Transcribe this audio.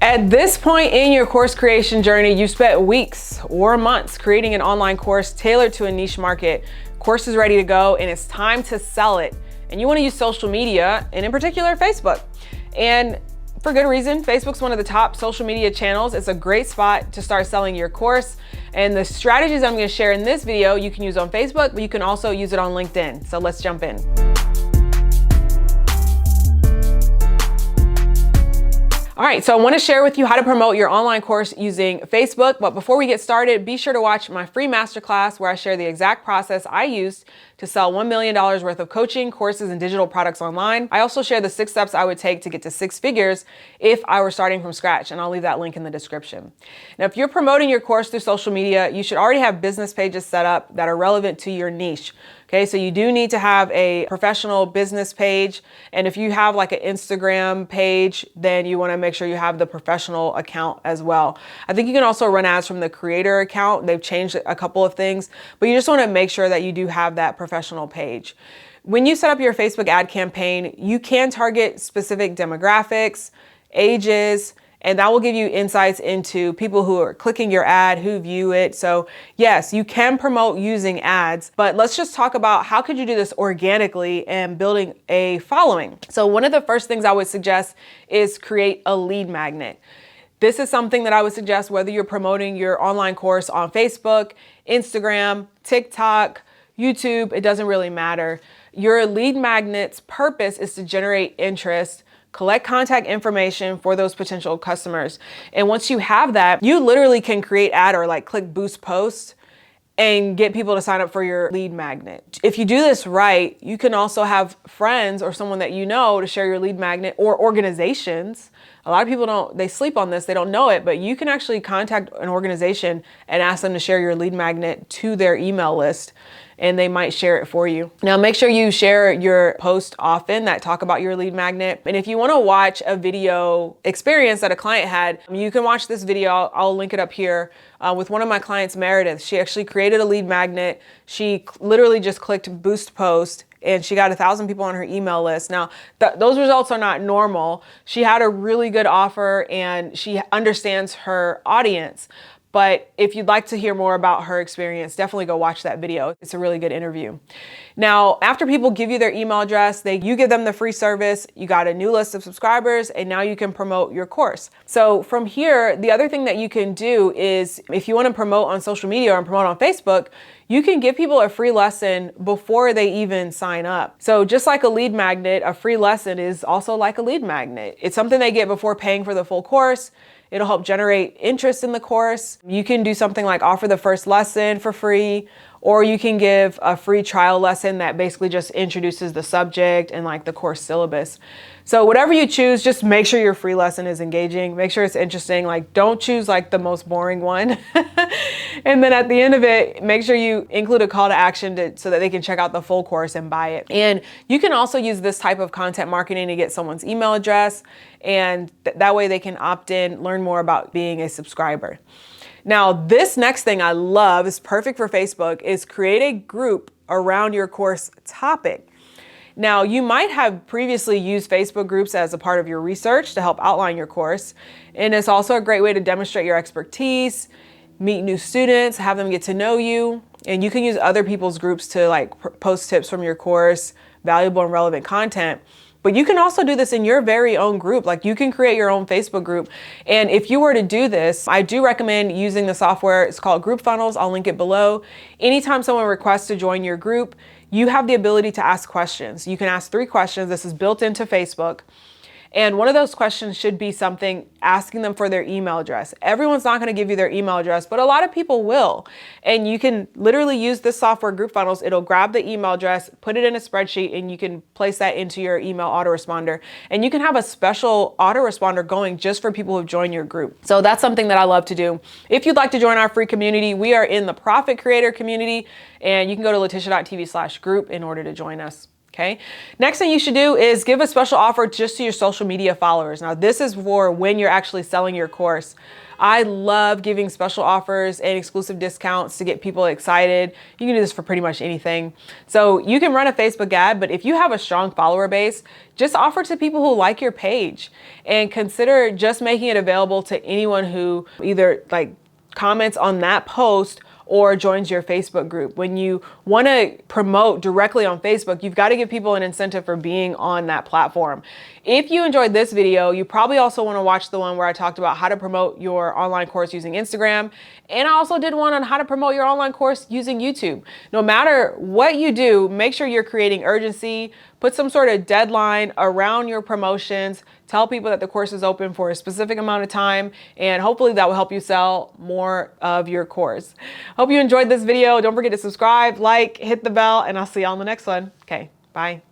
At this point in your course creation journey, you've spent weeks or months creating an online course tailored to a niche market. Course is ready to go and it's time to sell it. And you want to use social media, and in particular, Facebook. And for good reason. Facebook's one of the top social media channels. It's a great spot to start selling your course. And the strategies I'm going to share in this video, you can use on Facebook, but you can also use it on LinkedIn. So let's jump in. All right, so I want to share with you how to promote your online course using Facebook. But before we get started, be sure to watch my free masterclass where I share the exact process I used to sell $1 million worth of coaching, courses, and digital products online. I also share the 6 steps I would take to get to 6 figures if I were starting from scratch, and I'll leave that link in the description. Now, if you're promoting your course through social media, you should already have business pages set up that are relevant to your niche. Okay, so you do need to have a professional business page. And if you have like an Instagram page, then you want to make sure you have the professional account as well. I think you can also run ads from the creator account. They've changed a couple of things, but you just want to make sure that you do have that professional page. When you set up your Facebook ad campaign, you can target specific demographics, ages, and that will give you insights into people who are clicking your ad, who view it. So yes, you can promote using ads, but let's just talk about how could you do this organically and building a following. So one of the first things I would suggest is create a lead magnet. This is something that I would suggest whether you're promoting your online course on Facebook, Instagram, TikTok, YouTube, it doesn't really matter. Your lead magnet's purpose is to generate interest, collect contact information for those potential customers. And once you have that, you literally can create ad or like click boost post and get people to sign up for your lead magnet. If you do this right, you can also have friends or someone that you know to share your lead magnet, or organizations. A lot of people they sleep on this, they don't know it, but you can actually contact an organization and ask them to share your lead magnet to their email list, and they might share it for you. Now, make sure you share your posts often that talk about your lead magnet. And if you want to watch a video experience that a client had, you can watch this video. I'll link it up here with one of my clients, Meredith. She actually created a lead magnet. She literally just clicked boost post, and she got 1,000 people on her email list. Now, those results are not normal. She had a really good offer and she understands her audience. But if you'd like to hear more about her experience, definitely go watch that video. It's a really good interview. Now, after people give you their email address, you give them the free service, you got a new list of subscribers, and now you can promote your course. So from here, the other thing that you can do is if you want to promote on social media or promote on Facebook, you can give people a free lesson before they even sign up. So just like a lead magnet, a free lesson is also like a lead magnet. It's something they get before paying for the full course. It'll help generate interest in the course. You can do something like offer the first lesson for free, or you can give a free trial lesson that basically just introduces the subject and like the course syllabus. So whatever you choose, just make sure your free lesson is engaging. Make sure it's interesting. Like, don't choose like the most boring one. And then at the end of it, make sure you include a call to action so that they can check out the full course and buy it. And you can also use this type of content marketing to get someone's email address. And that way they can opt in, learn more about being a subscriber. Now, this next thing I love, is perfect for Facebook, is create a group around your course topic. Now, you might have previously used Facebook groups as a part of your research to help outline your course. And it's also a great way to demonstrate your expertise, meet new students, have them get to know you. And you can use other people's groups to like post tips from your course, valuable and relevant content. But you can also do this in your very own group. Like, you can create your own Facebook group. And if you were to do this, I do recommend using the software. It's called Group Funnels. I'll link it below. Anytime someone requests to join your group, you have the ability to ask questions. You can ask 3 questions. This is built into Facebook. And one of those questions should be something asking them for their email address. Everyone's not going to give you their email address, but a lot of people will. And you can literally use this software, Group Funnels. It'll grab the email address, put it in a spreadsheet, and you can place that into your email autoresponder. And you can have a special autoresponder going just for people who've joined your group. So that's something that I love to do. If you'd like to join our free community, we are in the Profit Creator community, and you can go to latisha.tv/group in order to join us. Okay. Next thing you should do is give a special offer just to your social media followers. Now, this is for when you're actually selling your course. I love giving special offers and exclusive discounts to get people excited. You can do this for pretty much anything. So you can run a Facebook ad, but if you have a strong follower base, just offer to people who like your page, and consider just making it available to anyone who either like comments on that post or joins your Facebook group. When you want to promote directly on Facebook, you've got to give people an incentive for being on that platform. If you enjoyed this video, you probably also want to watch the one where I talked about how to promote your online course using Instagram. And I also did one on how to promote your online course using YouTube. No matter what you do, make sure you're creating urgency, put some sort of deadline around your promotions, tell people that the course is open for a specific amount of time, and hopefully that will help you sell more of your course. Hope you enjoyed this video. Don't forget to subscribe, like, hit the bell, and I'll see you on the next one. Okay, bye.